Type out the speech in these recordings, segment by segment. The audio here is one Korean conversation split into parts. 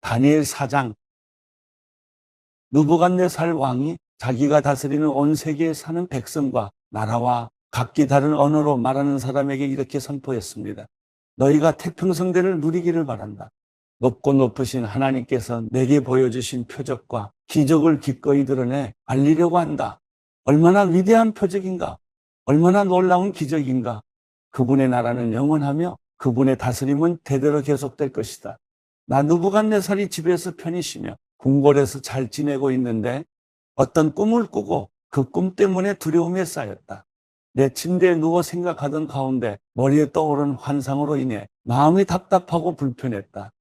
다니엘 4장. 느부갓네살 왕이 자기가 다스리는 온 세계에 사는 백성과 나라와 각기 다른 언어로 말하는 사람에게 이렇게 선포했습니다. 너희가 태평성대를 누리기를 바란다. 높고 높으신 하나님께서 내게 보여주신 표적과 기적을 기꺼이 드러내 알리려고 한다. 얼마나 위대한 표적인가? 얼마나 놀라운 기적인가? 그분의 나라는 영원하며 그분의 다스림은 대대로 계속될 것이다. 나 느부갓네살이 집에서 편히 쉬며 궁궐에서 잘 지내고 있는데 어떤 꿈을 꾸고 그 꿈 때문에 두려움에 쌓였다. 내 침대에 누워 생각하던 가운데 머리에 떠오른 환상으로 인해 마음이 답답하고 불편했다.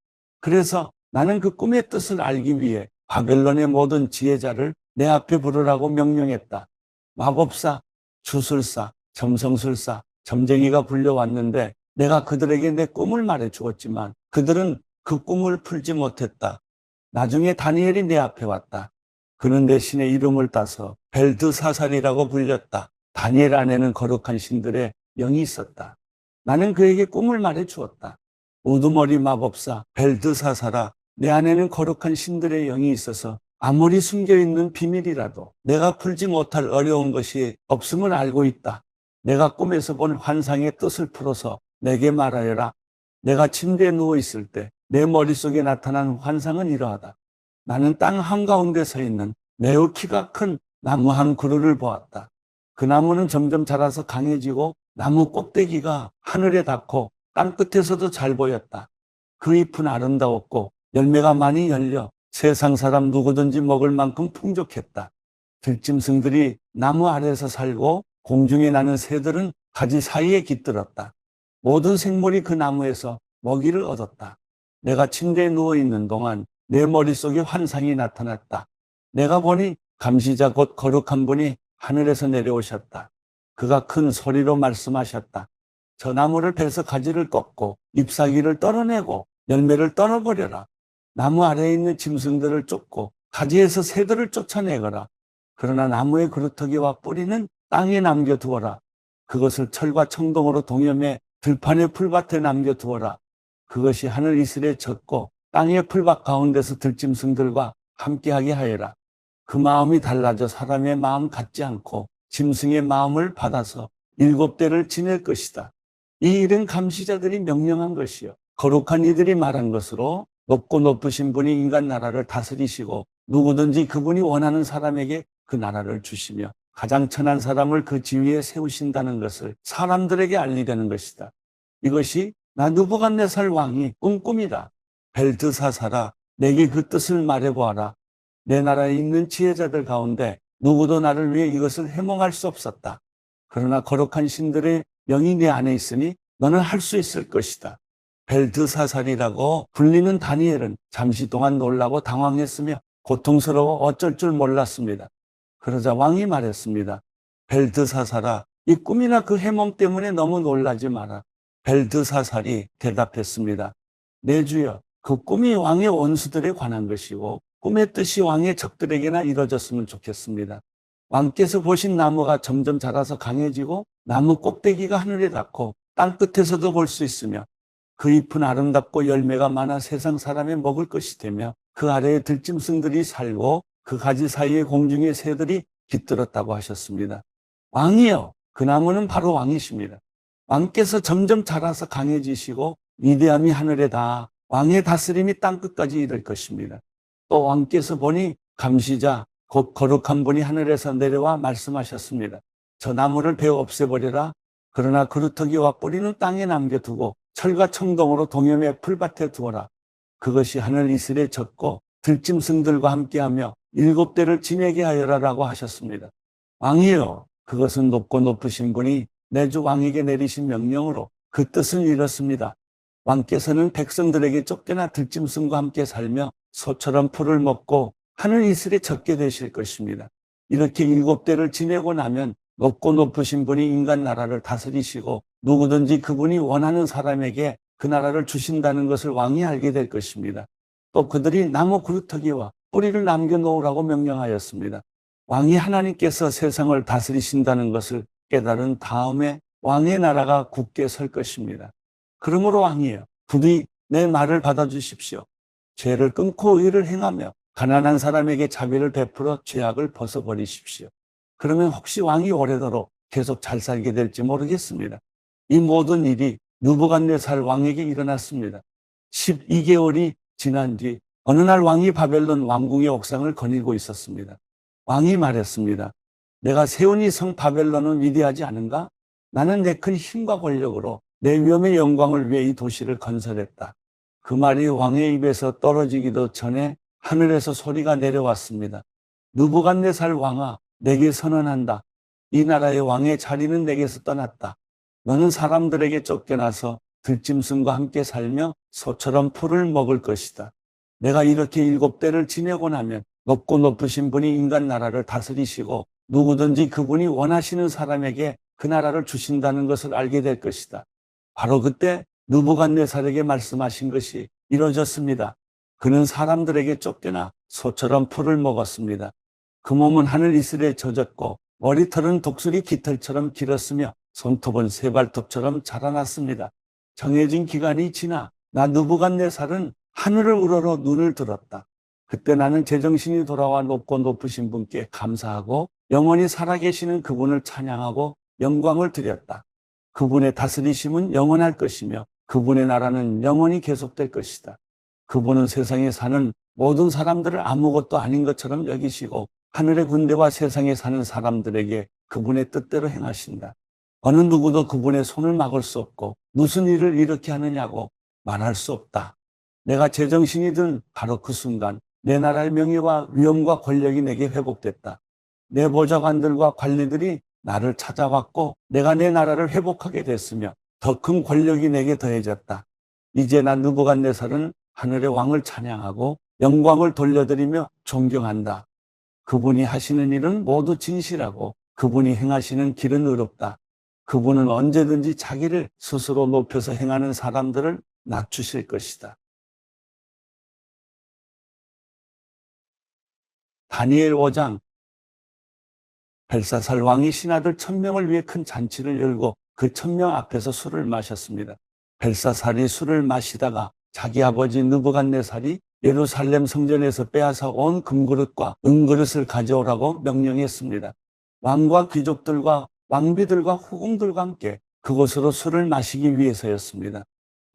그래서 나는 그 꿈의 뜻을 알기 위해 바벨론의 모든 지혜자를 내 앞에 부르라고 명령했다. 마법사, 주술사, 점성술사, 점쟁이가 불려왔는데 내가 그들에게 내 꿈을 말해 주었지만 그들은 그 꿈을 풀지 못했다. 나중에 다니엘이 내 앞에 왔다. 그는 내 신의 이름을 따서 벨드사살이라고 불렸다. 다니엘 안에는 거룩한 신들의 영이 있었다. 나는 그에게 꿈을 말해 주었다. 우두머리 마법사 벨드사살아, 내 안에는 거룩한 신들의 영이 있어서 아무리 숨겨있는 비밀이라도 내가 풀지 못할 어려운 것이 없음을 알고 있다. 내가 꿈에서 본 환상의 뜻을 풀어서 내게 말하여라. 내가 침대에 누워있을 때 내 머릿속에 나타난 환상은 이러하다. 나는 땅 한가운데 서 있는 매우 키가 큰 나무 한 그루를 보았다. 그 나무는 점점 자라서 강해지고 나무 꼭대기가 하늘에 닿고 땅 끝에서도 잘 보였다. 그 잎은 아름다웠고 열매가 많이 열려 세상 사람 누구든지 먹을 만큼 풍족했다. 들짐승들이 나무 아래에서 살고 공중에 나는 새들은 가지 사이에 깃들었다. 모든 생물이 그 나무에서 먹이를 얻었다. 내가 침대에 누워있는 동안 내 머릿속에 환상이 나타났다. 내가 보니 감시자 곧 거룩한 분이 하늘에서 내려오셨다. 그가 큰 소리로 말씀하셨다. 저 나무를 베서 가지를 꺾고 잎사귀를 떨어내고 열매를 떨어버려라. 나무 아래에 있는 짐승들을 쫓고 가지에서 새들을 쫓아내거라. 그러나 나무의 그루터기와 뿌리는 땅에 남겨두어라. 그것을 철과 청동으로 동여매 들판의 풀밭에 남겨두어라. 그것이 하늘 이슬에 젖고 땅의 풀밭 가운데서 들짐승들과 함께하게 하여라. 그 마음이 달라져 사람의 마음 같지 않고 짐승의 마음을 받아서 7대를 지낼 것이다. 이 일은 감시자들이 명령한 것이요 거룩한 이들이 말한 것으로 높고 높으신 분이 인간 나라를 다스리시고 누구든지 그분이 원하는 사람에게 그 나라를 주시며 가장 천한 사람을 그 지위에 세우신다는 것을 사람들에게 알리려는 것이다. 이것이 나 느부갓네살 왕이 꾼 꿈이다. 벨드사살아, 내게 그 뜻을 말해보아라. 내 나라에 있는 지혜자들 가운데 누구도 나를 위해 이것을 해몽할 수 없었다. 그러나 거룩한 신들의 영이 내 안에 있으니 너는 할 수 있을 것이다. 벨드사살이라고 불리는 다니엘은 잠시 동안 놀라고 당황했으며 고통스러워 어쩔 줄 몰랐습니다. 그러자 왕이 말했습니다. 벨드사살아, 이 꿈이나 그 해몽 때문에 너무 놀라지 마라. 벨드사살이 대답했습니다. 내 주여, 그 꿈이 왕의 원수들에 관한 것이고 꿈의 뜻이 왕의 적들에게나 이루어졌으면 좋겠습니다. 왕께서 보신 나무가 점점 자라서 강해지고 나무 꼭대기가 하늘에 닿고 땅 끝에서도 볼 수 있으며 그 잎은 아름답고 열매가 많아 세상 사람이 먹을 것이 되며 그 아래에 들짐승들이 살고 그 가지 사이에 공중의 새들이 깃들었다고 하셨습니다. 왕이요, 그 나무는 바로 왕이십니다. 왕께서 점점 자라서 강해지시고 위대함이 하늘에 닿아 왕의 다스림이 땅끝까지 이를 것입니다. 또 왕께서 보니 감시자 곧 거룩한 분이 하늘에서 내려와 말씀하셨습니다. 저 나무를 베어 없애버려라. 그러나 그루터기와 뿌리는 땅에 남겨두고 철과 청동으로 동여매 풀밭에 두어라. 그것이 하늘 이슬에 젖고 들짐승들과 함께하며 7대를 지내게 하여라라고 하셨습니다. 왕이여, 그것은 높고 높으신 분이 내 주 왕에게 내리신 명령으로 그 뜻을 이뤘습니다. 왕께서는 백성들에게 쫓겨나 들짐승과 함께 살며 소처럼 풀을 먹고 하늘 이슬에 젖게 되실 것입니다. 이렇게 7대를 지내고 나면 높고 높으신 분이 인간 나라를 다스리시고 누구든지 그분이 원하는 사람에게 그 나라를 주신다는 것을 왕이 알게 될 것입니다. 또 그들이 나무 그루터기와 뿌리를 남겨놓으라고 명령하였습니다. 왕이 하나님께서 세상을 다스리신다는 것을 깨달은 다음에 왕의 나라가 굳게 설 것입니다. 그러므로 왕이여, 부디 내 말을 받아주십시오. 죄를 끊고 의를 행하며 가난한 사람에게 자비를 베풀어 죄악을 벗어버리십시오. 그러면 혹시 왕이 오래도록 계속 잘 살게 될지 모르겠습니다. 이 모든 일이 느부갓네살 왕에게 일어났습니다. 12개월이 지난 뒤 어느 날 왕이 바벨론 왕궁의 옥상을 거닐고 있었습니다. 왕이 말했습니다. 내가 세운 이 성 바벨론은 위대하지 않은가? 나는 내 큰 힘과 권력으로 내 위엄의 영광을 위해 이 도시를 건설했다. 그 말이 왕의 입에서 떨어지기도 전에 하늘에서 소리가 내려왔습니다. 느부갓네살 왕아, 내게 선언한다. 이 나라의 왕의 자리는 내게서 떠났다. 너는 사람들에게 쫓겨나서 들짐승과 함께 살며 소처럼 풀을 먹을 것이다. 내가 이렇게 7대를 지내고 나면 높고 높으신 분이 인간 나라를 다스리시고 누구든지 그분이 원하시는 사람에게 그 나라를 주신다는 것을 알게 될 것이다. 바로 그때 느부갓네살에게 말씀하신 것이 이루어졌습니다. 그는 사람들에게 쫓겨나 소처럼 풀을 먹었습니다. 그 몸은 하늘 이슬에 젖었고 머리털은 독수리 깃털처럼 길었으며 손톱은 세발톱처럼 자라났습니다. 정해진 기간이 지나 나 느부갓네살은 하늘을 우러러 눈을 들었다. 그때 나는 제정신이 돌아와 높고 높으신 분께 감사하고 영원히 살아계시는 그분을 찬양하고 영광을 드렸다. 그분의 다스리심은 영원할 것이며 그분의 나라는 영원히 계속될 것이다. 그분은 세상에 사는 모든 사람들을 아무것도 아닌 것처럼 여기시고 하늘의 군대와 세상에 사는 사람들에게 그분의 뜻대로 행하신다. 어느 누구도 그분의 손을 막을 수 없고 무슨 일을 이렇게 하느냐고 말할 수 없다. 내가 제정신이 든 바로 그 순간 내 나라의 명예와 위엄과 권력이 내게 회복됐다. 내 보좌관들과 관리들이 나를 찾아왔고 내가 내 나라를 회복하게 됐으며 더 큰 권력이 내게 더해졌다. 이제 난 느부갓네살은 하늘의 왕을 찬양하고 영광을 돌려드리며 존경한다. 그분이 하시는 일은 모두 진실하고 그분이 행하시는 길은 의롭다. 그분은 언제든지 자기를 스스로 높여서 행하는 사람들을 낮추실 것이다. 다니엘 5장. 벨사살 왕이 신하들 1000명을 위해 큰 잔치를 열고 그 1000명 앞에서 술을 마셨습니다. 벨사살이 술을 마시다가 자기 아버지 느부갓네살이 예루살렘 성전에서 빼앗아 온 금그릇과 은그릇을 가져오라고 명령했습니다. 왕과 귀족들과 왕비들과 후궁들과 함께 그곳으로 술을 마시기 위해서였습니다.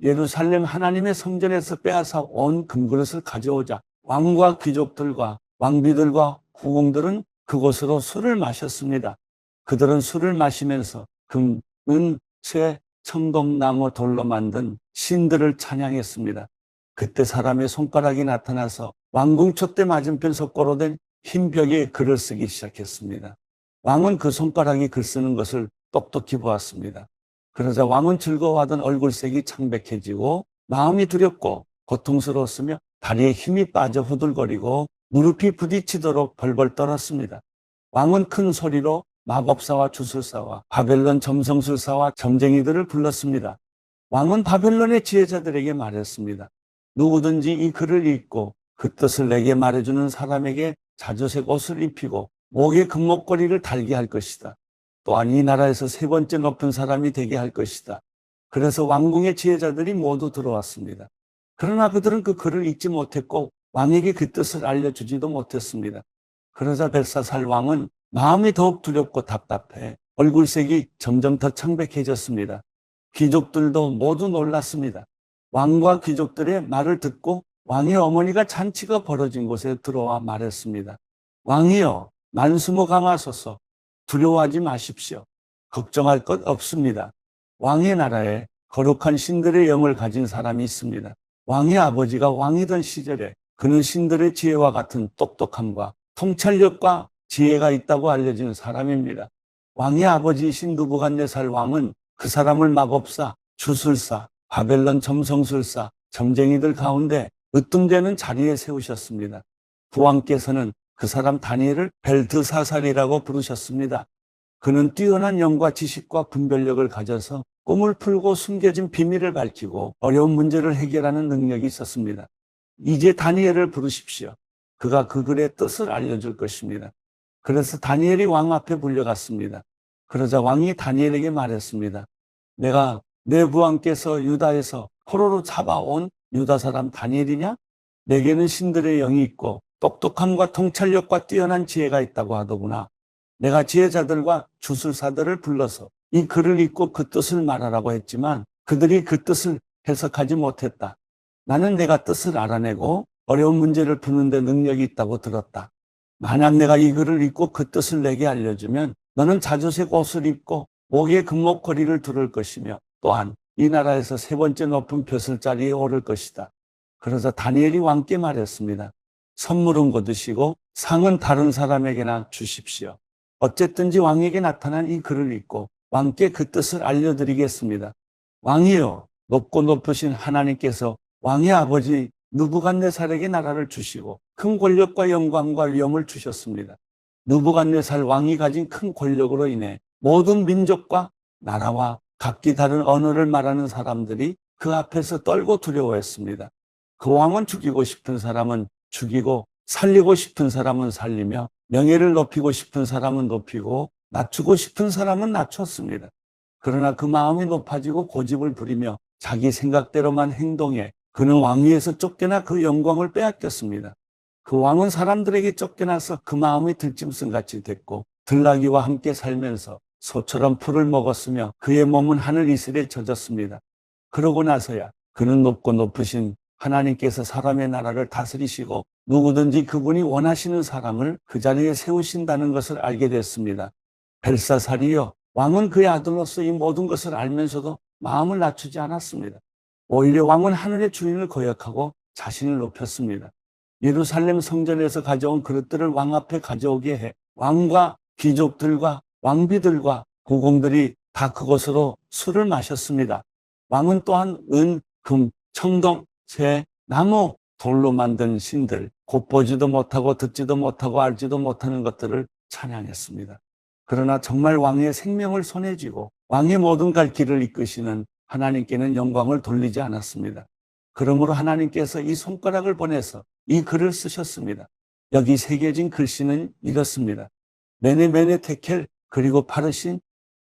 예루살렘 하나님의 성전에서 빼앗아 온 금그릇을 가져오자 왕과 귀족들과 왕비들과 후궁들은 그곳으로 술을 마셨습니다. 그들은 술을 마시면서 금, 은, 쇠, 청동나무 돌로 만든 신들을 찬양했습니다. 그때 사람의 손가락이 나타나서 왕궁 촛대 맞은편 석고로 된 흰 벽에 글을 쓰기 시작했습니다. 왕은 그 손가락이 글 쓰는 것을 똑똑히 보았습니다. 그러자 왕은 즐거워하던 얼굴색이 창백해지고 마음이 두렵고 고통스러웠으며 다리에 힘이 빠져 후들거리고 무릎이 부딪히도록 벌벌 떨었습니다. 왕은 큰 소리로 마법사와 주술사와 바벨론 점성술사와 점쟁이들을 불렀습니다. 왕은 바벨론의 지혜자들에게 말했습니다. 누구든지 이 글을 읽고 그 뜻을 내게 말해주는 사람에게 자주색 옷을 입히고 목에 금목걸이를 달게 할 것이다. 또한 이 나라에서 3번째 높은 사람이 되게 할 것이다. 그래서 왕궁의 지혜자들이 모두 들어왔습니다. 그러나 그들은 그 글을 읽지 못했고 왕에게 그 뜻을 알려주지도 못했습니다. 그러자 벨사살 왕은 마음이 더욱 두렵고 답답해 얼굴색이 점점 더 창백해졌습니다. 귀족들도 모두 놀랐습니다. 왕과 귀족들의 말을 듣고 왕의 어머니가 잔치가 벌어진 곳에 들어와 말했습니다. 왕이여, 만수무강하소서. 두려워하지 마십시오. 걱정할 것 없습니다. 왕의 나라에 거룩한 신들의 영을 가진 사람이 있습니다. 왕의 아버지가 왕이던 시절에 그는 신들의 지혜와 같은 똑똑함과 통찰력과 지혜가 있다고 알려진 사람입니다. 왕의 아버지이신 느부갓네살 왕은 그 사람을 마법사, 주술사, 바벨론 점성술사, 점쟁이들 가운데 으뜸되는 자리에 세우셨습니다. 부왕께서는 그 사람 다니엘을 벨드사살이라고 부르셨습니다. 그는 뛰어난 영과 지식과 분별력을 가져서 꿈을 풀고 숨겨진 비밀을 밝히고 어려운 문제를 해결하는 능력이 있었습니다. 이제 다니엘을 부르십시오. 그가 그 글의 뜻을 알려줄 것입니다. 그래서 다니엘이 왕 앞에 불려갔습니다. 그러자 왕이 다니엘에게 말했습니다. 내가 내 부왕께서 유다에서 포로로 잡아온 유다 사람 다니엘이냐? 내게는 신들의 영이 있고 똑똑함과 통찰력과 뛰어난 지혜가 있다고 하더구나. 내가 지혜자들과 주술사들을 불러서 이 글을 읽고 그 뜻을 말하라고 했지만 그들이 그 뜻을 해석하지 못했다. 나는 내가 뜻을 알아내고 어려운 문제를 푸는 데 능력이 있다고 들었다. 만약 내가 이 글을 읽고 그 뜻을 내게 알려주면 너는 자주색 옷을 입고 목에 금목걸이를 두를 것이며 또한 이 나라에서 세 번째 높은 벼슬자리에 오를 것이다. 그러자 다니엘이 왕께 말했습니다. 선물은 거두시고 상은 다른 사람에게나 주십시오. 어쨌든지 왕에게 나타난 이 글을 읽고 왕께 그 뜻을 알려드리겠습니다. 왕이여, 높고 높으신 하나님께서 왕의 아버지 느부갓네살에게 나라를 주시고 큰 권력과 영광과 위엄을 주셨습니다. 느부갓네살 왕이 가진 큰 권력으로 인해 모든 민족과 나라와 각기 다른 언어를 말하는 사람들이 그 앞에서 떨고 두려워했습니다. 그 왕은 죽이고 싶은 사람은 죽이고 살리고 싶은 사람은 살리며 명예를 높이고 싶은 사람은 높이고 낮추고 싶은 사람은 낮췄습니다. 그러나 그 마음이 높아지고 고집을 부리며 자기 생각대로만 행동해 그는 왕위에서 쫓겨나 그 영광을 빼앗겼습니다. 그 왕은 사람들에게 쫓겨나서 그 마음이 들짐승같이 됐고 들나귀와 함께 살면서 소처럼 풀을 먹었으며 그의 몸은 하늘 이슬에 젖었습니다. 그러고 나서야 그는 높고 높으신 하나님께서 사람의 나라를 다스리시고 누구든지 그분이 원하시는 사람을 그 자리에 세우신다는 것을 알게 됐습니다. 벨사살이여, 왕은 그의 아들로서 이 모든 것을 알면서도 마음을 낮추지 않았습니다. 오히려 왕은 하늘의 주인을 거역하고 자신을 높였습니다. 예루살렘 성전에서 가져온 그릇들을 왕 앞에 가져오게 해 왕과 귀족들과 왕비들과 고공들이 다 그것으로 술을 마셨습니다. 왕은 또한 은, 금, 청동, 새, 나무, 돌로 만든 신들, 곧 보지도 못하고 듣지도 못하고 알지도 못하는 것들을 찬양했습니다. 그러나 정말 왕의 생명을 손에 쥐고 왕의 모든 갈 길을 이끄시는 하나님께는 영광을 돌리지 않았습니다. 그러므로 하나님께서 이 손가락을 보내서 이 글을 쓰셨습니다. 여기 새겨진 글씨는 이렇습니다. 메네 테켈 그리고 파르신,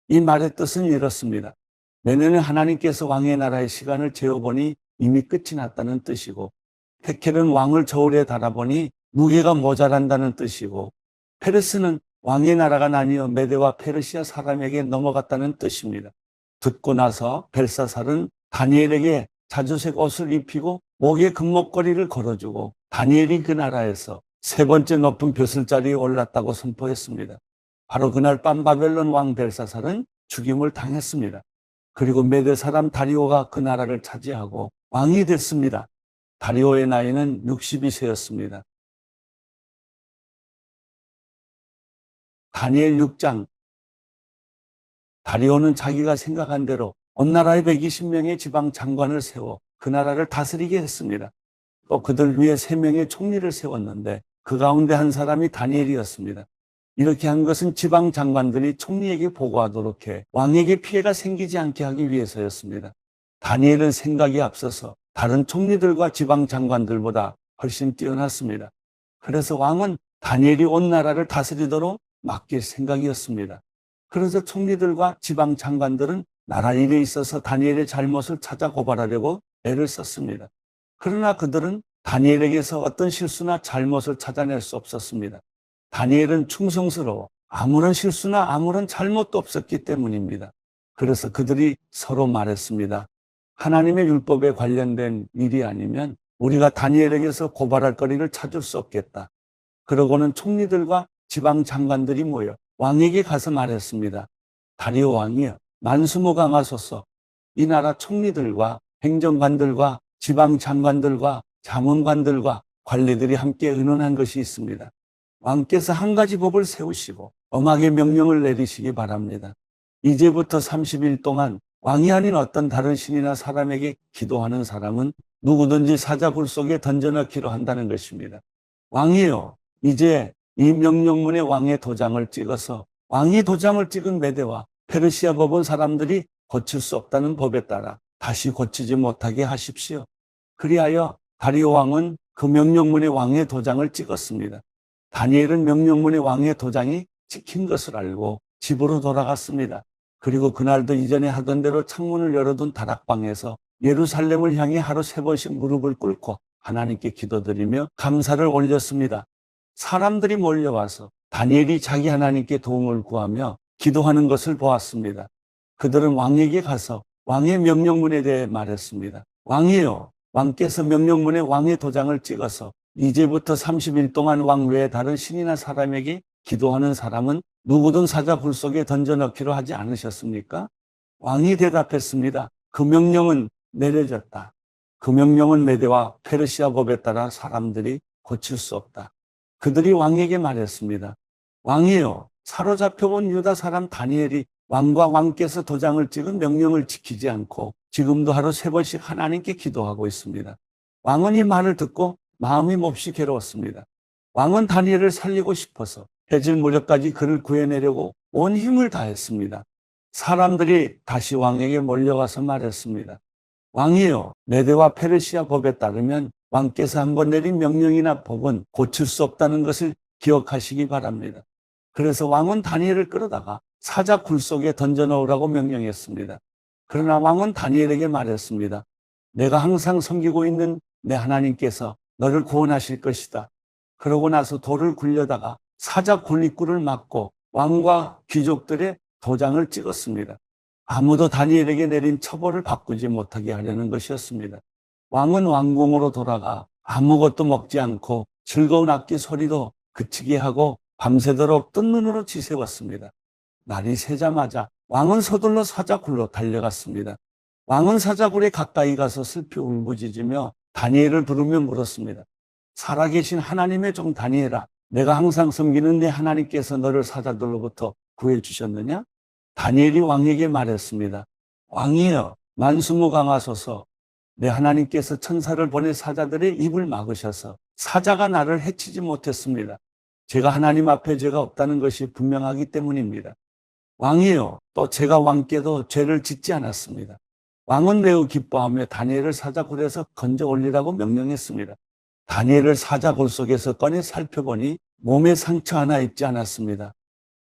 이 말의 뜻은 이렇습니다. 메네는 하나님께서 왕의 나라의 시간을 재어보니 이미 끝이 났다는 뜻이고, 테켈은 왕을 저울에 달아보니 무게가 모자란다는 뜻이고, 페르스는 왕의 나라가 나뉘어 메대와 페르시아 사람에게 넘어갔다는 뜻입니다. 듣고 나서 벨사살은 다니엘에게 자주색 옷을 입히고 목에 금목걸이를 걸어주고 다니엘이 그 나라에서 세 번째 높은 벼슬자리에 올랐다고 선포했습니다. 바로 그날 밤 바벨론 왕 벨사살은 죽임을 당했습니다. 그리고 메대 사람 다리오가 그 나라를 차지하고 왕이 됐습니다. 다리오의 나이는 62세였습니다. 다니엘 6장. 다리오는 자기가 생각한 대로 온 나라의 120명의 지방 장관을 세워 그 나라를 다스리게 했습니다. 또 그들 위에 3명의 총리를 세웠는데 그 가운데 한 사람이 다니엘이었습니다. 이렇게 한 것은 지방 장관들이 총리에게 보고하도록 해 왕에게 피해가 생기지 않게 하기 위해서였습니다. 다니엘은 생각이 앞서서 다른 총리들과 지방 장관들보다 훨씬 뛰어났습니다. 그래서 왕은 다니엘이 온 나라를 다스리도록 맡길 생각이었습니다. 그래서 총리들과 지방 장관들은 나라 일에 있어서 다니엘의 잘못을 찾아 고발하려고 애를 썼습니다. 그러나 그들은 다니엘에게서 어떤 실수나 잘못을 찾아낼 수 없었습니다. 다니엘은 충성스러워 아무런 실수나 아무런 잘못도 없었기 때문입니다. 그래서 그들이 서로 말했습니다. 하나님의 율법에 관련된 일이 아니면 우리가 다니엘에게서 고발할 거리를 찾을 수 없겠다. 그러고는 총리들과 지방 장관들이 모여 왕에게 가서 말했습니다. 다리오 왕이여, 만수무강하소서. 이 나라 총리들과 행정관들과 지방 장관들과 자문관들과 관리들이 함께 의논한 것이 있습니다. 왕께서 한 가지 법을 세우시고 엄하게 명령을 내리시기 바랍니다. 이제부터 30일 동안 왕이 아닌 어떤 다른 신이나 사람에게 기도하는 사람은 누구든지 사자굴 속에 던져넣기로 한다는 것입니다. 왕이여, 이제 이 명령문에 왕의 도장을 찍어서 왕의 도장을 찍은 메대와 페르시아 법은 사람들이 고칠 수 없다는 법에 따라 다시 고치지 못하게 하십시오. 그리하여 다리오 왕은 그 명령문에 왕의 도장을 찍었습니다. 다니엘은 명령문에 왕의 도장이 찍힌 것을 알고 집으로 돌아갔습니다. 그리고 그날도 이전에 하던 대로 창문을 열어둔 다락방에서 예루살렘을 향해 하루 3번씩 무릎을 꿇고 하나님께 기도드리며 감사를 올렸습니다. 사람들이 몰려와서 다니엘이 자기 하나님께 도움을 구하며 기도하는 것을 보았습니다. 그들은 왕에게 가서 왕의 명령문에 대해 말했습니다. 왕이여, 왕께서 명령문에 왕의 도장을 찍어서 이제부터 30일 동안 왕 외에 다른 신이나 사람에게 기도하는 사람은 누구든 사자굴 속에 던져넣기로 하지 않으셨습니까? 왕이 대답했습니다. 그 명령은 내려졌다. 그 명령은 메대와 페르시아 법에 따라 사람들이 고칠 수 없다. 그들이 왕에게 말했습니다. 왕이여, 사로잡혀온 유다 사람 다니엘이 왕과 왕께서 도장을 찍은 명령을 지키지 않고 지금도 하루 3번씩 하나님께 기도하고 있습니다. 왕은 이 말을 듣고 마음이 몹시 괴로웠습니다. 왕은 다니엘을 살리고 싶어서 해질 무렵까지 그를 구해내려고 온 힘을 다했습니다. 사람들이 다시 왕에게 몰려와서 말했습니다. 왕이여, 메대와 페르시아 법에 따르면 왕께서 한번 내린 명령이나 법은 고칠 수 없다는 것을 기억하시기 바랍니다. 그래서 왕은 다니엘을 끌어다가 사자 굴 속에 던져넣으라고 명령했습니다. 그러나 왕은 다니엘에게 말했습니다. 내가 항상 섬기고 있는 내 하나님께서 너를 구원하실 것이다. 그러고 나서 돌을 굴려다가 사자 굴 입구를 막고 왕과 귀족들의 도장을 찍었습니다. 아무도 다니엘에게 내린 처벌을 바꾸지 못하게 하려는 것이었습니다. 왕은 왕궁으로 돌아가 아무것도 먹지 않고 즐거운 악기 소리도 그치게 하고 밤새도록 뜬 눈으로 지새웠습니다. 날이 새자마자 왕은 서둘러 사자굴로 달려갔습니다. 왕은 사자굴에 가까이 가서 슬피 울부짖으며 다니엘을 부르며 물었습니다. 살아계신 하나님의 종 다니엘아, 내가 항상 섬기는 내 하나님께서 너를 사자들로부터 구해주셨느냐? 다니엘이 왕에게 말했습니다. 왕이여, 만수무강하소서. 내 하나님께서 천사를 보내 사자들의 입을 막으셔서 사자가 나를 해치지 못했습니다. 제가 하나님 앞에 죄가 없다는 것이 분명하기 때문입니다. 왕이여, 또 제가 왕께도 죄를 짓지 않았습니다. 왕은 매우 기뻐하며 다니엘을 사자굴에서 건져 올리라고 명령했습니다. 다니엘을 사자굴 속에서 꺼내 살펴보니 몸에 상처 하나 입지 않았습니다.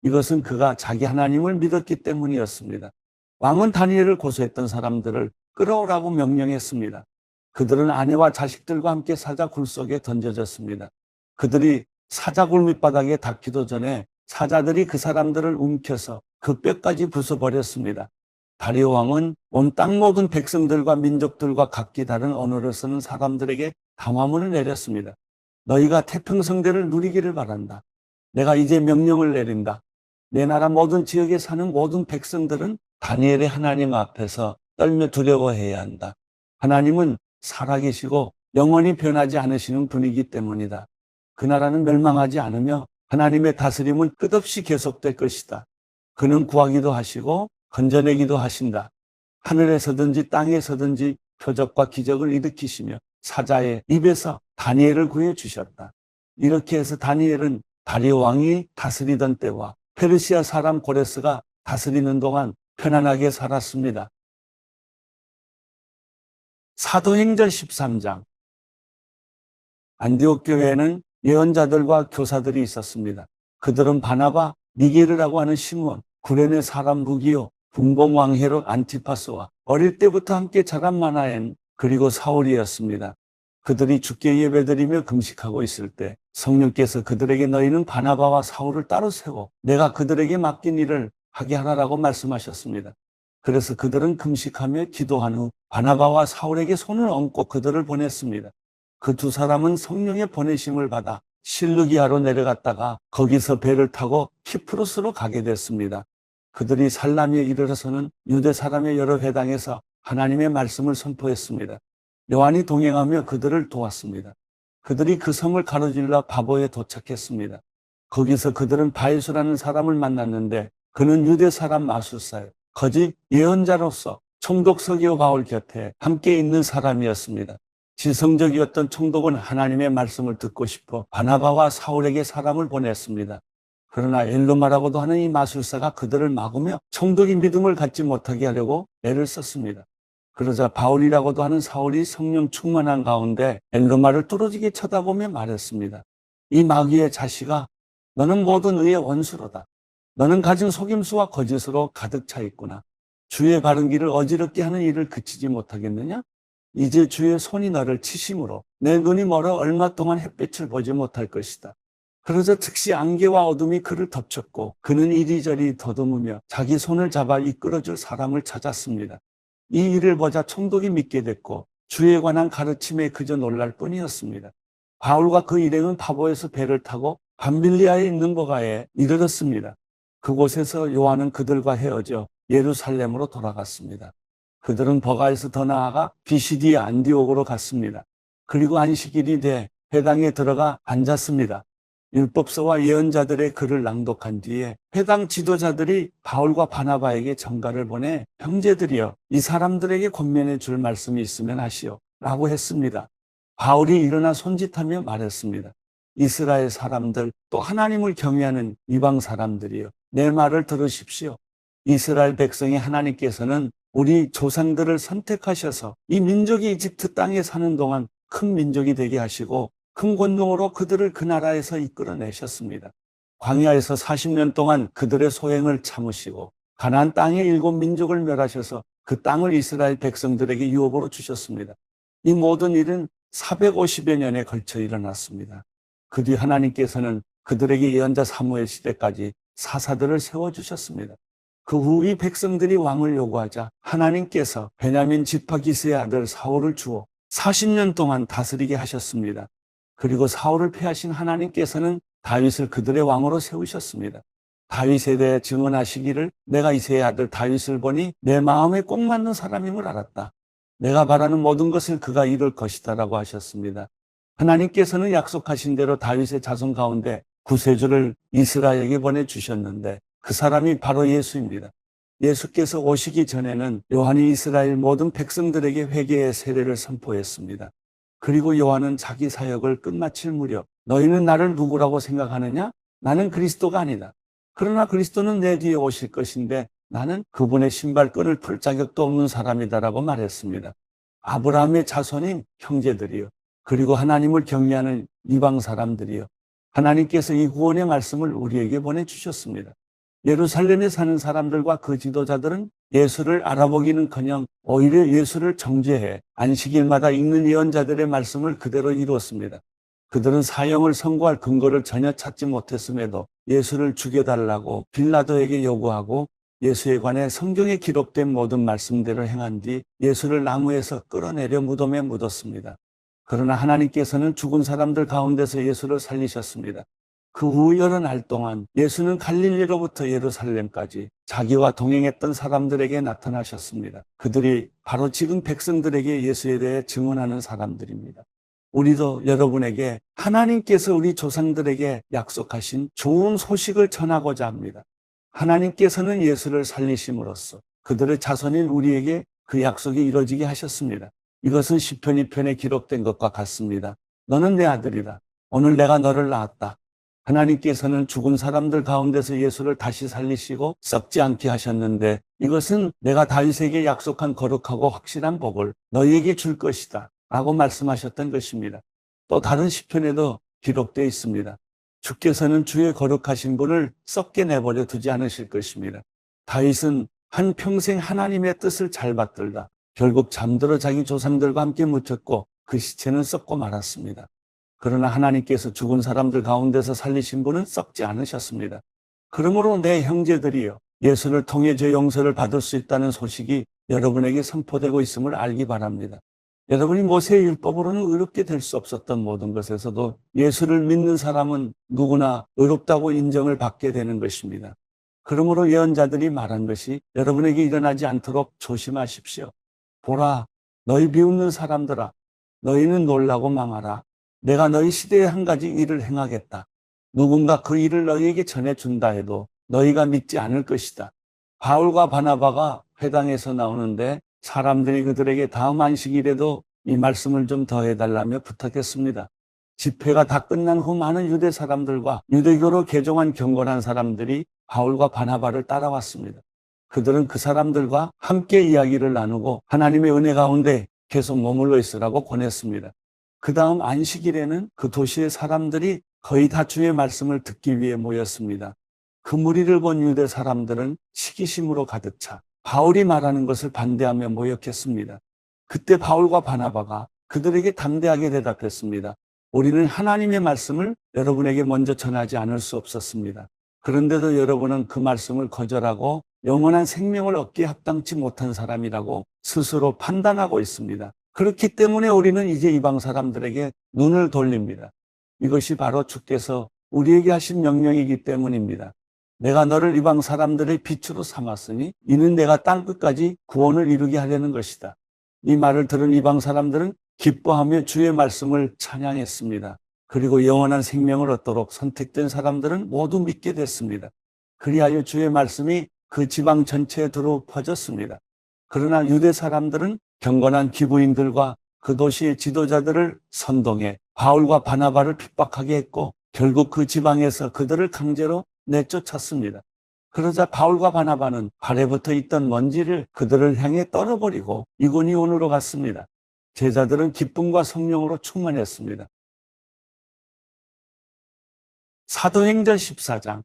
이것은 그가 자기 하나님을 믿었기 때문이었습니다. 왕은 다니엘을 고소했던 사람들을 끌어오라고 명령했습니다. 그들은 아내와 자식들과 함께 사자굴 속에 던져졌습니다. 그들이 사자굴 밑바닥에 닿기도 전에 사자들이 그 사람들을 움켜서 그 뼈까지 부숴버렸습니다. 다리오 왕은 온 땅 모든 백성들과 민족들과 각기 다른 언어를 쓰는 사람들에게 담화문을 내렸습니다. 너희가 태평성대를 누리기를 바란다. 내가 이제 명령을 내린다. 내 나라 모든 지역에 사는 모든 백성들은 다니엘의 하나님 앞에서 떨며 두려워해야 한다. 하나님은 살아계시고 영원히 변하지 않으시는 분이기 때문이다. 그 나라는 멸망하지 않으며 하나님의 다스림은 끝없이 계속될 것이다. 그는 구하기도 하시고 건져내기도 하신다. 하늘에서든지 땅에서든지 표적과 기적을 일으키시며 사자의 입에서 다니엘을 구해주셨다. 이렇게 해서 다니엘은 다리오 왕이 다스리던 때와 페르시아 사람 고레스가 다스리는 동안 편안하게 살았습니다. 사도행전 13장. 안디옥 교회에는 예언자들과 교사들이 있었습니다. 그들은 바나바, 니게르라고 하는 시몬, 구레네 사람 루기오, 분봉왕 헤롯 안티파스와 어릴 때부터 함께 자란 마나엔, 그리고 사울이었습니다. 그들이 주께 예배드리며 금식하고 있을 때 성령께서 그들에게 너희는 바나바와 사울을 따로 세워 내가 그들에게 맡긴 일을 하게 하라고 말씀하셨습니다. 그래서 그들은 금식하며 기도한 후 바나바와 사울에게 손을 얹고 그들을 보냈습니다. 그 두 사람은 성령의 보내심을 받아 실루기아로 내려갔다가 거기서 배를 타고 키프로스로 가게 됐습니다. 그들이 살라미에 이르러서는 유대 사람의 여러 회당에서 하나님의 말씀을 선포했습니다. 요한이 동행하며 그들을 도왔습니다. 그들이 그 성을 가로질러 바보에 도착했습니다. 거기서 그들은 바이수라는 사람을 만났는데 그는 유대 사람 마술사요, 거짓 예언자로서 총독 서기오 바울 곁에 함께 있는 사람이었습니다. 지성적이었던 총독은 하나님의 말씀을 듣고 싶어 바나바와 사울에게 사람을 보냈습니다. 그러나 엘로마라고도 하는 이 마술사가 그들을 막으며 총독이 믿음을 갖지 못하게 하려고 애를 썼습니다. 그러자 바울이라고도 하는 사울이 성령 충만한 가운데 엘로마를 뚫어지게 쳐다보며 말했습니다. 이 마귀의 자식아, 너는 모든 의의 원수로다. 너는 가진 속임수와 거짓으로 가득 차 있구나. 주의 바른 길을 어지럽게 하는 일을 그치지 못하겠느냐? 이제 주의 손이 너를 치심으로 내 눈이 멀어 얼마 동안 햇빛을 보지 못할 것이다. 그러자 즉시 안개와 어둠이 그를 덮쳤고 그는 이리저리 더듬으며 자기 손을 잡아 이끌어줄 사람을 찾았습니다. 이 일을 보자 총독이 믿게 됐고 주에 관한 가르침에 그저 놀랄 뿐이었습니다. 바울과 그 일행은 파보에서 배를 타고 밤빌리아에 있는 거가에 이르렀습니다. 그곳에서 요한은 그들과 헤어져 예루살렘으로 돌아갔습니다. 그들은 버가에서 더 나아가 비시디의 안디옥으로 갔습니다. 그리고 안식일이 돼 회당에 들어가 앉았습니다. 율법서와 예언자들의 글을 낭독한 뒤에 회당 지도자들이 바울과 바나바에게 전가를 보내 형제들이여 이 사람들에게 권면해 줄 말씀이 있으면 하시오 라고 했습니다. 바울이 일어나 손짓하며 말했습니다. 이스라엘 사람들 또 하나님을 경외하는 이방 사람들이여 내 말을 들으십시오. 이스라엘 백성이 하나님께서는 우리 조상들을 선택하셔서 이 민족이 이집트 땅에 사는 동안 큰 민족이 되게 하시고 큰 권능으로 그들을 그 나라에서 이끌어내셨습니다. 광야에서 40년 동안 그들의 소행을 참으시고 가나안 땅의 7민족을 멸하셔서 그 땅을 이스라엘 백성들에게 유업으로 주셨습니다. 이 모든 일은 450여 년에 걸쳐 일어났습니다. 그 뒤 하나님께서는 그들에게 예언자 사무엘 시대까지 사사들을 세워주셨습니다. 그 후 이 백성들이 왕을 요구하자 하나님께서 베냐민 지파 기스의 아들 사울을 주어 40년 동안 다스리게 하셨습니다. 그리고 사울을 패하신 하나님께서는 다윗을 그들의 왕으로 세우셨습니다. 다윗에 대해 증언하시기를 내가 이새의 아들 다윗을 보니 내 마음에 꼭 맞는 사람임을 알았다. 내가 바라는 모든 것을 그가 이룰 것이다 라고 하셨습니다. 하나님께서는 약속하신 대로 다윗의 자손 가운데 구세주를 이스라엘에게 보내주셨는데 그 사람이 바로 예수입니다. 예수께서 오시기 전에는 요한이 이스라엘 모든 백성들에게 회개의 세례를 선포했습니다. 그리고 요한은 자기 사역을 끝마칠 무렵 너희는 나를 누구라고 생각하느냐? 나는 그리스도가 아니다. 그러나 그리스도는 내 뒤에 오실 것인데 나는 그분의 신발끈을 풀 자격도 없는 사람이다라고 말했습니다. 아브라함의 자손인 형제들이요. 그리고 하나님을 경외하는 이방 사람들이요. 하나님께서 이 구원의 말씀을 우리에게 보내주셨습니다. 예루살렘에 사는 사람들과 그 지도자들은 예수를 알아보기는커녕 오히려 예수를 정죄해 안식일마다 읽는 예언자들의 말씀을 그대로 이루었습니다. 그들은 사형을 선고할 근거를 전혀 찾지 못했음에도 예수를 죽여달라고 빌라도에게 요구하고 예수에 관해 성경에 기록된 모든 말씀대로 행한 뒤 예수를 나무에서 끌어내려 무덤에 묻었습니다. 그러나 하나님께서는 죽은 사람들 가운데서 예수를 살리셨습니다. 그 후 여러 날 동안 예수는 갈릴리로부터 예루살렘까지 자기와 동행했던 사람들에게 나타나셨습니다. 그들이 바로 지금 백성들에게 예수에 대해 증언하는 사람들입니다. 우리도 여러분에게 하나님께서 우리 조상들에게 약속하신 좋은 소식을 전하고자 합니다. 하나님께서는 예수를 살리심으로써 그들의 자손인 우리에게 그 약속이 이루어지게 하셨습니다. 이것은 시편 2편에 기록된 것과 같습니다. 너는 내 아들이다. 오늘 내가 너를 낳았다. 하나님께서는 죽은 사람들 가운데서 예수를 다시 살리시고 썩지 않게 하셨는데 이것은 내가 다윗에게 약속한 거룩하고 확실한 복을 너희에게 줄 것이다 라고 말씀하셨던 것입니다. 또 다른 시편에도 기록되어 있습니다. 주께서는 주의 거룩하신 분을 썩게 내버려 두지 않으실 것입니다. 다윗은 한평생 하나님의 뜻을 잘 받들다 결국 잠들어 자기 조상들과 함께 묻혔고 그 시체는 썩고 말았습니다. 그러나 하나님께서 죽은 사람들 가운데서 살리신 분은 썩지 않으셨습니다. 그러므로 내 형제들이여 예수를 통해 죄 용서를 받을 수 있다는 소식이 여러분에게 선포되고 있음을 알기 바랍니다. 여러분이 모세의 율법으로는 의롭게 될 수 없었던 모든 것에서도 예수를 믿는 사람은 누구나 의롭다고 인정을 받게 되는 것입니다. 그러므로 예언자들이 말한 것이 여러분에게 일어나지 않도록 조심하십시오. 보라, 너희 비웃는 사람들아, 너희는 놀라고 망하라. 내가 너희 시대에 한 가지 일을 행하겠다. 누군가 그 일을 너희에게 전해준다 해도 너희가 믿지 않을 것이다. 바울과 바나바가 회당에서 나오는데 사람들이 그들에게 다음 안식일에도 이 말씀을 좀 더 해달라며 부탁했습니다. 집회가 다 끝난 후 많은 유대 사람들과 유대교로 개종한 경건한 사람들이 바울과 바나바를 따라왔습니다. 그들은 그 사람들과 함께 이야기를 나누고 하나님의 은혜 가운데 계속 머물러 있으라고 권했습니다. 그 다음 안식일에는 그 도시의 사람들이 거의 다 주의 말씀을 듣기 위해 모였습니다. 그 무리를 본 유대 사람들은 시기심으로 가득 차 바울이 말하는 것을 반대하며 모욕했습니다. 그때 바울과 바나바가 그들에게 담대하게 대답했습니다. 우리는 하나님의 말씀을 여러분에게 먼저 전하지 않을 수 없었습니다. 그런데도 여러분은 그 말씀을 거절하고 영원한 생명을 얻기에 합당치 못한 사람이라고 스스로 판단하고 있습니다. 그렇기 때문에 우리는 이제 이방 사람들에게 눈을 돌립니다. 이것이 바로 주께서 우리에게 하신 명령이기 때문입니다. 내가 너를 이방 사람들의 빛으로 삼았으니 이는 내가 땅 끝까지 구원을 이루게 하려는 것이다. 이 말을 들은 이방 사람들은 기뻐하며 주의 말씀을 찬양했습니다. 그리고 영원한 생명을 얻도록 선택된 사람들은 모두 믿게 됐습니다. 그리하여 주의 말씀이 그 지방 전체에 두루 퍼졌습니다. 그러나 유대 사람들은 경건한 기부인들과 그 도시의 지도자들을 선동해 바울과 바나바를 핍박하게 했고 결국 그 지방에서 그들을 강제로 내쫓았습니다. 그러자 바울과 바나바는 발에 붙어 있던 먼지를 그들을 향해 떨어버리고 이고니온으로 갔습니다. 제자들은 기쁨과 성령으로 충만했습니다. 사도행전 14장.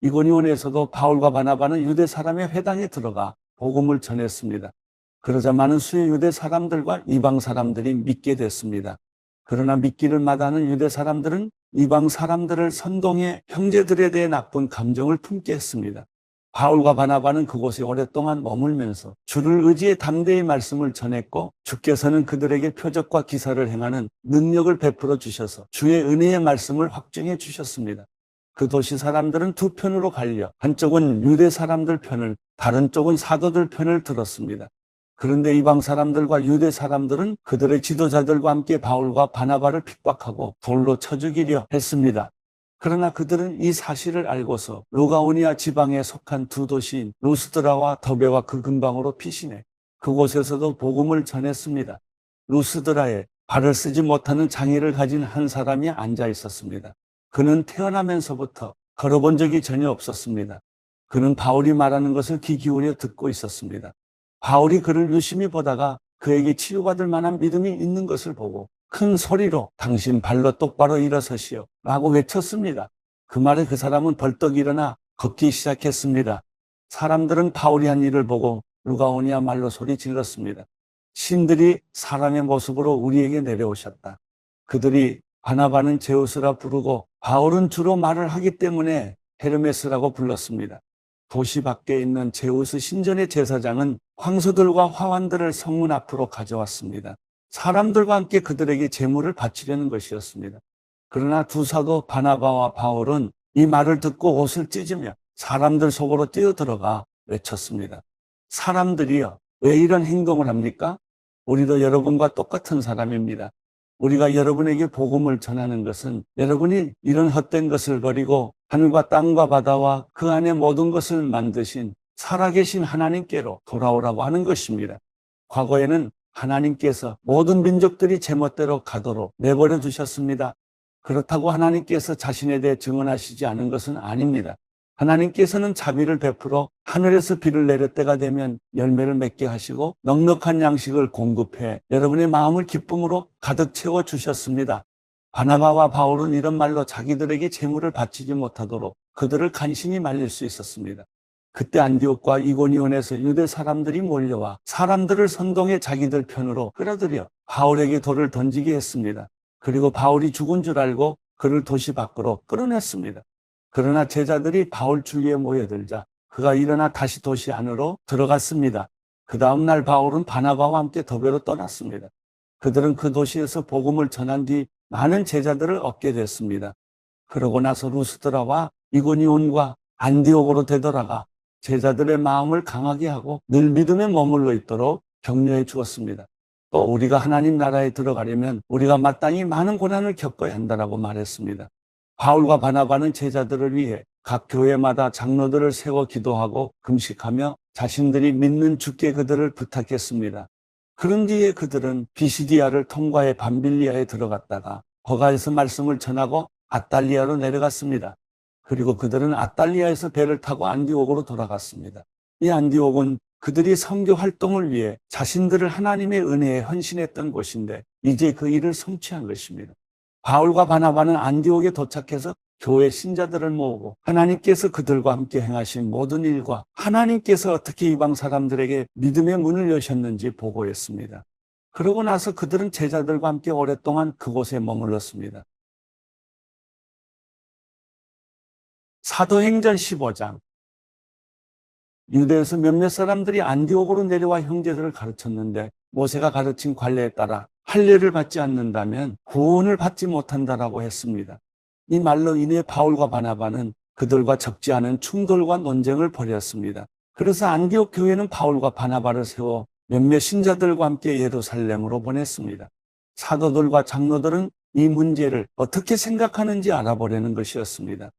이고니온에서도 바울과 바나바는 유대 사람의 회당에 들어가 복음을 전했습니다. 그러자 많은 수의 유대 사람들과 이방 사람들이 믿게 됐습니다. 그러나 믿기를 마다하는 유대 사람들은 이방 사람들을 선동해 형제들에 대해 나쁜 감정을 품게 했습니다. 바울과 바나바는 그곳에 오랫동안 머물면서 주를 의지해 담대히 말씀을 전했고 주께서는 그들에게 표적과 기사를 행하는 능력을 베풀어 주셔서 주의 은혜의 말씀을 확증해 주셨습니다. 그 도시 사람들은 두 편으로 갈려 한쪽은 유대 사람들 편을, 다른 쪽은 사도들 편을 들었습니다. 그런데 이방 사람들과 유대 사람들은 그들의 지도자들과 함께 바울과 바나바를 핍박하고 돌로 쳐 죽이려 했습니다. 그러나 그들은 이 사실을 알고서 루가오니아 지방에 속한 두 도시인 루스드라와 더베와 그 근방으로 피신해 그곳에서도 복음을 전했습니다. 루스드라에 발을 쓰지 못하는 장애를 가진 한 사람이 앉아 있었습니다. 그는 태어나면서부터 걸어본 적이 전혀 없었습니다. 그는 바울이 말하는 것을 귀 기울여 듣고 있었습니다. 바울이 그를 유심히 보다가 그에게 치유받을 만한 믿음이 있는 것을 보고 큰 소리로 당신 발로 똑바로 일어서시오 라고 외쳤습니다. 그 말에 그 사람은 벌떡 일어나 걷기 시작했습니다. 사람들은 바울이 한 일을 보고 루가오니아 말로 소리 질렀습니다. 신들이 사람의 모습으로 우리에게 내려오셨다. 그들이 바나바는 제우스라 부르고 바울은 주로 말을 하기 때문에 헤르메스라고 불렀습니다. 도시 밖에 있는 제우스 신전의 제사장은 황소들과 화환들을 성문 앞으로 가져왔습니다. 사람들과 함께 그들에게 제물을 바치려는 것이었습니다. 그러나 두 사도 바나바와 바울은 이 말을 듣고 옷을 찢으며 사람들 속으로 뛰어들어가 외쳤습니다. 사람들이여, 왜 이런 행동을 합니까? 우리도 여러분과 똑같은 사람입니다. 우리가 여러분에게 복음을 전하는 것은 여러분이 이런 헛된 것을 버리고 하늘과 땅과 바다와 그 안에 모든 것을 만드신 살아계신 하나님께로 돌아오라고 하는 것입니다. 과거에는 하나님께서 모든 민족들이 제멋대로 가도록 내버려 두셨습니다. 그렇다고 하나님께서 자신에 대해 증언하시지 않은 것은 아닙니다. 하나님께서는 자비를 베풀어 하늘에서 비를 내릴 때가 되면 열매를 맺게 하시고 넉넉한 양식을 공급해 여러분의 마음을 기쁨으로 가득 채워 주셨습니다. 바나바와 바울은 이런 말로 자기들에게 제물을 바치지 못하도록 그들을 간신히 말릴 수 있었습니다. 그때 안디옥과 이고니온에서 유대 사람들이 몰려와 사람들을 선동해 자기들 편으로 끌어들여 바울에게 돌을 던지게 했습니다. 그리고 바울이 죽은 줄 알고 그를 도시 밖으로 끌어냈습니다. 그러나 제자들이 바울 주위에 모여들자 그가 일어나 다시 도시 안으로 들어갔습니다. 그 다음 날 바울은 바나바와 함께 더베로 떠났습니다. 그들은 그 도시에서 복음을 전한 뒤 많은 제자들을 얻게 됐습니다. 그러고 나서 루스드라와 이고니온과 안디옥으로 되돌아가 제자들의 마음을 강하게 하고 늘 믿음에 머물러 있도록 격려해 주었습니다. 또 우리가 하나님 나라에 들어가려면 우리가 마땅히 많은 고난을 겪어야 한다고 말했습니다. 바울과 바나바는 제자들을 위해 각 교회마다 장로들을 세워 기도하고 금식하며 자신들이 믿는 주께 그들을 부탁했습니다. 그런 뒤에 그들은 비시디아를 통과해 밤빌리아에 들어갔다가 거기에서 말씀을 전하고 아탈리아로 내려갔습니다. 그리고 그들은 아탈리아에서 배를 타고 안디옥으로 돌아갔습니다. 이 안디옥은 그들이 선교 활동을 위해 자신들을 하나님의 은혜에 헌신했던 곳인데 이제 그 일을 성취한 것입니다. 바울과 바나바는 안디옥에 도착해서 교회 신자들을 모으고 하나님께서 그들과 함께 행하신 모든 일과 하나님께서 어떻게 이방 사람들에게 믿음의 문을 여셨는지 보고했습니다. 그러고 나서 그들은 제자들과 함께 오랫동안 그곳에 머물렀습니다. 사도행전 15장. 유대에서 몇몇 사람들이 안디옥으로 내려와 형제들을 가르쳤는데 모세가 가르친 관례에 따라 할례를 받지 않는다면 구원을 받지 못한다라고 했습니다. 이 말로 인해 바울과 바나바는 그들과 적지 않은 충돌과 논쟁을 벌였습니다. 그래서 안디옥 교회는 바울과 바나바를 세워 몇몇 신자들과 함께 예루살렘으로 보냈습니다. 사도들과 장로들은 이 문제를 어떻게 생각하는지 알아보려는 것이었습니다.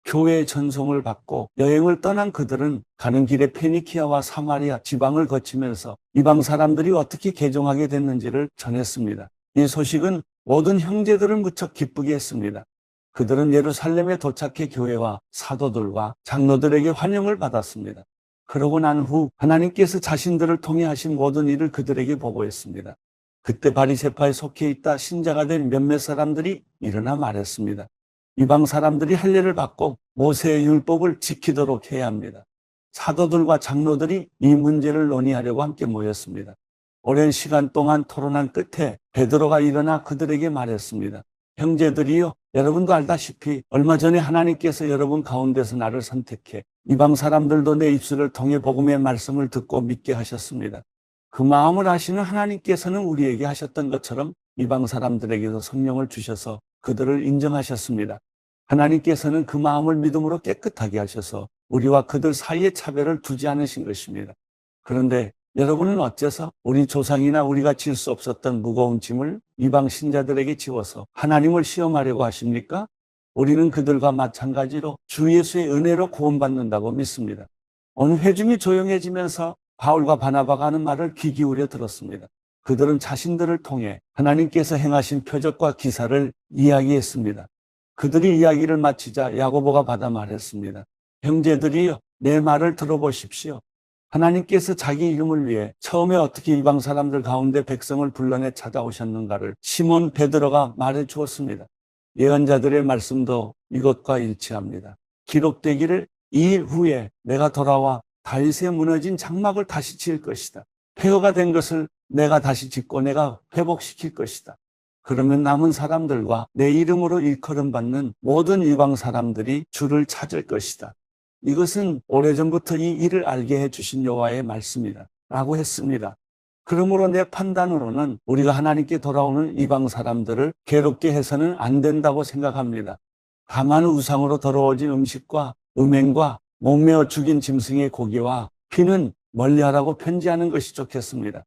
교회의 전송을 받고 여행을 떠난 그들은 가는 길에 페니키아와 사마리아 지방을 거치면서 이방 사람들이 어떻게 개종하게 됐는지를 전했습니다. 이 소식은 모든 형제들을 무척 기쁘게 했습니다. 그들은 예루살렘에 도착해 교회와 사도들과 장로들에게 환영을 받았습니다. 그러고 난 후 하나님께서 자신들을 통해 하신 모든 일을 그들에게 보고했습니다. 그때 바리새파에 속해 있다 신자가 된 몇몇 사람들이 일어나 말했습니다. 이방 사람들이 할례를 받고 모세의 율법을 지키도록 해야 합니다. 사도들과 장로들이 이 문제를 논의하려고 함께 모였습니다. 오랜 시간 동안 토론한 끝에 베드로가 일어나 그들에게 말했습니다. 형제들이요, 여러분도 알다시피 얼마 전에 하나님께서 여러분 가운데서 나를 선택해 이방 사람들도 내 입술을 통해 복음의 말씀을 듣고 믿게 하셨습니다. 그 마음을 아시는 하나님께서는 우리에게 하셨던 것처럼 이방 사람들에게도 성령을 주셔서 그들을 인정하셨습니다. 하나님께서는 그 마음을 믿음으로 깨끗하게 하셔서 우리와 그들 사이에 차별을 두지 않으신 것입니다. 그런데 여러분은 어째서 우리 조상이나 우리가 질 수 없었던 무거운 짐을 이방 신자들에게 지워서 하나님을 시험하려고 하십니까? 우리는 그들과 마찬가지로 주 예수의 은혜로 구원받는다고 믿습니다. 어느 회중이 조용해지면서 바울과 바나바가 하는 말을 귀 기울여 들었습니다. 그들은 자신들을 통해 하나님께서 행하신 표적과 기사를 이야기했습니다. 그들이 이야기를 마치자 야고보가 받아 말했습니다. 형제들이여, 내 말을 들어보십시오. 하나님께서 자기 이름을 위해 처음에 어떻게 이방 사람들 가운데 백성을 불러내 찾아오셨는가를 시몬 베드로가 말해 주었습니다. 예언자들의 말씀도 이것과 일치합니다. 기록되기를 이일 후에 내가 돌아와 다윗의 무너진 장막을 다시 지을 것이다. 폐허가 된 것을 내가 다시 짓고 내가 회복시킬 것이다. 그러면 남은 사람들과 내 이름으로 일컬음 받는 모든 이방 사람들이 주를 찾을 것이다. 이것은 오래전부터 이 일을 알게 해주신 여호와의 말씀이다 라고 했습니다. 그러므로 내 판단으로는 우리가 하나님께 돌아오는 이방 사람들을 괴롭게 해서는 안 된다고 생각합니다. 다만 우상으로 더러워진 음식과 음행과 목매어 죽인 짐승의 고기와 피는 멀리하라고 편지하는 것이 좋겠습니다.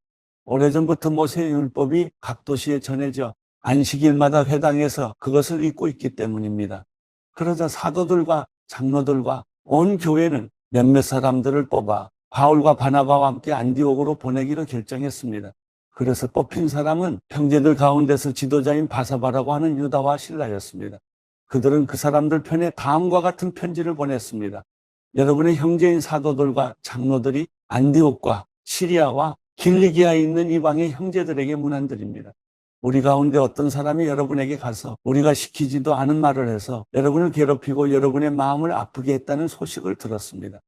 오래전부터 모세의 율법이 각 도시에 전해져 안식일마다 회당에서 그것을 읽고 있기 때문입니다. 그러자 사도들과 장로들과 온 교회는 몇몇 사람들을 뽑아 바울과 바나바와 함께 안디옥으로 보내기로 결정했습니다. 그래서 뽑힌 사람은 형제들 가운데서 지도자인 바사바라고 하는 유다와 실라였습니다. 그들은 그 사람들 편에 다음과 같은 편지를 보냈습니다. 여러분의 형제인 사도들과 장로들이 안디옥과 시리아와 길리기아에 있는 이방의 형제들에게 문안드립니다. 우리 가운데 어떤 사람이 여러분에게 가서 우리가 시키지도 않은 말을 해서 여러분을 괴롭히고 여러분의 마음을 아프게 했다는 소식을 들었습니다.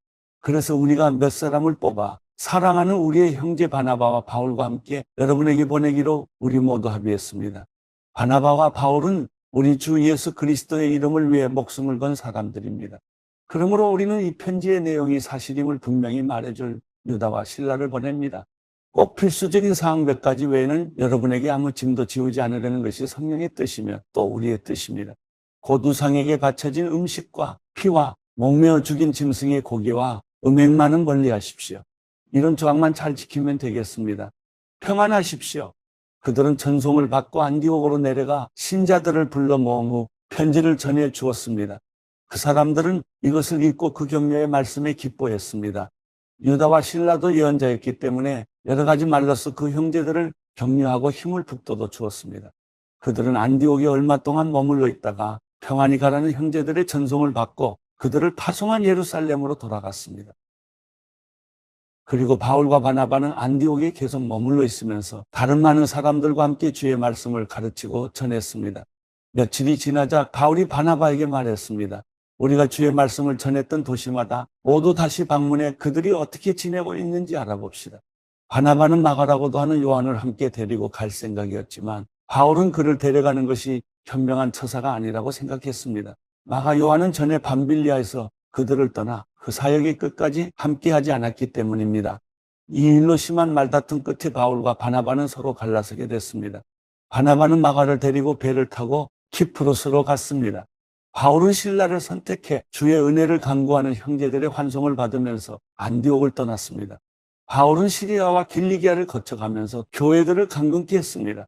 그래서 우리가 몇 사람을 뽑아 사랑하는 우리의 형제 바나바와 바울과 함께 여러분에게 보내기로 우리 모두 합의했습니다. 바나바와 바울은 우리 주 예수 그리스도의 이름을 위해 목숨을 건 사람들입니다. 그러므로 우리는 이 편지의 내용이 사실임을 분명히 말해줄 유다와 실라를 보냅니다. 꼭 필수적인 사항 몇 가지 외에는 여러분에게 아무 짐도 지우지 않으려는 것이 성령의 뜻이며 또 우리의 뜻입니다. 곧 우상에게 바쳐진 음식과 피와 목매어 죽인 짐승의 고기와 음행만은 멀리하십시오. 이런 조항만 잘 지키면 되겠습니다. 평안하십시오. 그들은 전송을 받고 안디옥으로 내려가 신자들을 불러 모은 후 편지를 전해 주었습니다. 그 사람들은 이것을 읽고 그 격려의 말씀에 기뻐했습니다. 유다와 실라도 예언자였기 때문에 여러 가지 말로써 그 형제들을 격려하고 힘을 북돋워 주었습니다. 그들은 안디옥에 얼마 동안 머물러 있다가 평안히 가라는 형제들의 전송을 받고 그들을 파송한 예루살렘으로 돌아갔습니다. 그리고 바울과 바나바는 안디옥에 계속 머물러 있으면서 다른 많은 사람들과 함께 주의 말씀을 가르치고 전했습니다. 며칠이 지나자 바울이 바나바에게 말했습니다. 우리가 주의 말씀을 전했던 도시마다 모두 다시 방문해 그들이 어떻게 지내고 있는지 알아봅시다. 바나바는 마가라고도 하는 요한을 함께 데리고 갈 생각이었지만 바울은 그를 데려가는 것이 현명한 처사가 아니라고 생각했습니다. 마가 요한은 전에 밤빌리아에서 그들을 떠나 그 사역의 끝까지 함께하지 않았기 때문입니다. 이 일로 심한 말다툼 끝에 바울과 바나바는 서로 갈라서게 됐습니다. 바나바는 마가를 데리고 배를 타고 키프로스로 갔습니다. 바울은 신라를 선택해 주의 은혜를 간구하는 형제들의 환송을 받으면서 안디옥을 떠났습니다. 바울은 시리아와 길리기아를 거쳐가면서 교회들을 강건케 했습니다.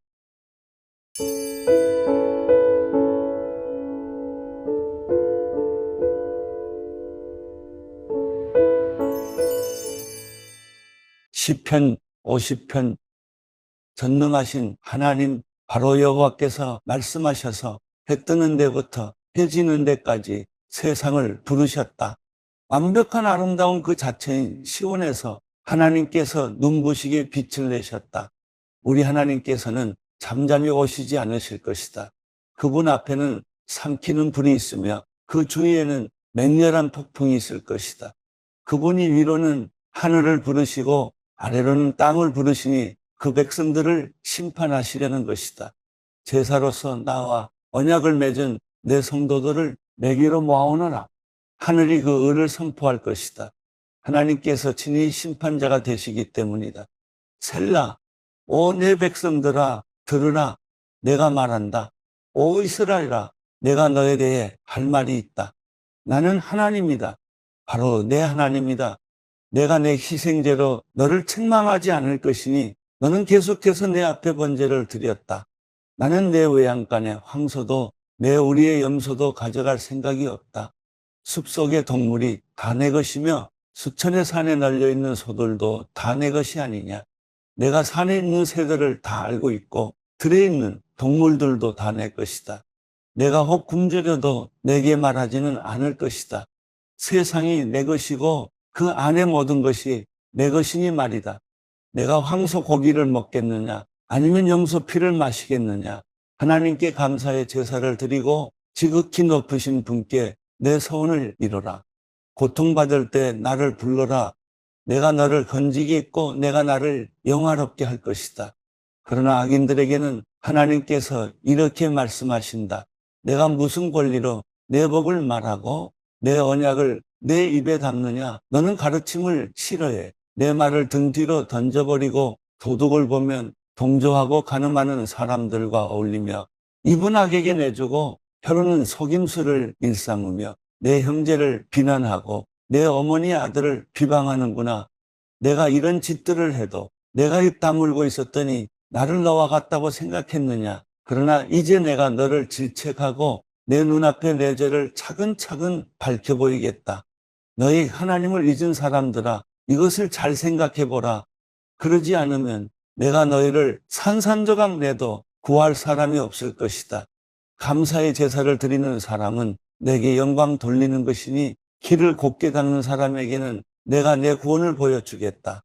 시편 50편 전능하신 하나님 바로 여호와께서 말씀하셔서 해 뜨는 데부터 해 지는 데까지 세상을 부르셨다. 완벽한 아름다운 그 자체인 시온에서 하나님께서 눈부시게 빛을 내셨다. 우리 하나님께서는 잠잠히 오시지 않으실 것이다. 그분 앞에는 삼키는 불이 있으며 그 주위에는 맹렬한 폭풍이 있을 것이다. 그분이 위로는 하늘을 부르시고 아래로는 땅을 부르시니 그 백성들을 심판하시려는 것이다. 제사로서 나와 언약을 맺은 내 성도들을 내게로 모아오너라. 하늘이 그 의를 선포할 것이다. 하나님께서 친히 심판자가 되시기 때문이다. 셀라, 오 내 백성들아 들으라. 내가 말한다. 오 이스라엘아, 내가 너에 대해 할 말이 있다. 나는 하나님이다. 바로 내 하나님이다. 내가 내 희생제로 너를 책망하지 않을 것이니 너는 계속해서 내 앞에 번제를 드렸다. 나는 내 외양간의 황소도 내 우리의 염소도 가져갈 생각이 없다. 숲속의 동물이 다 내 것이며 수천의 산에 널려있는 소들도 다 내 것이 아니냐. 내가 산에 있는 새들을 다 알고 있고 들에 있는 동물들도 다 내 것이다. 내가 혹 굶주려도 내게 말하지는 않을 것이다. 세상이 내 것이고 그 안의 모든 것이 내 것이니 말이다. 내가 황소 고기를 먹겠느냐 아니면 염소 피를 마시겠느냐. 하나님께 감사의 제사를 드리고 지극히 높으신 분께 내 소원을 이루라. 고통받을 때 나를 불러라. 내가 너를 건지겠고 내가 나를 영화롭게 할 것이다. 그러나 악인들에게는 하나님께서 이렇게 말씀하신다. 내가 무슨 권리로 내 복을 말하고 내 언약을 내 입에 담느냐. 너는 가르침을 싫어해. 내 말을 등 뒤로 던져버리고 도둑을 보면 동조하고 가늠하는 사람들과 어울리며 입은 악에게 내주고 혀로는 속임수를 일삼으며 내 형제를 비난하고 내 어머니 아들을 비방하는구나. 내가 이런 짓들을 해도 내가 입 다물고 있었더니 나를 너와 같다고 생각했느냐. 그러나 이제 내가 너를 질책하고 내 눈앞에 내 죄를 차근차근 밝혀 보이겠다. 너희 하나님을 잊은 사람들아, 이것을 잘 생각해보라. 그러지 않으면 내가 너희를 산산조각 내도 구할 사람이 없을 것이다. 감사의 제사를 드리는 사람은 내게 영광 돌리는 것이니 길을 곱게 닦는 사람에게는 내가 내 구원을 보여주겠다.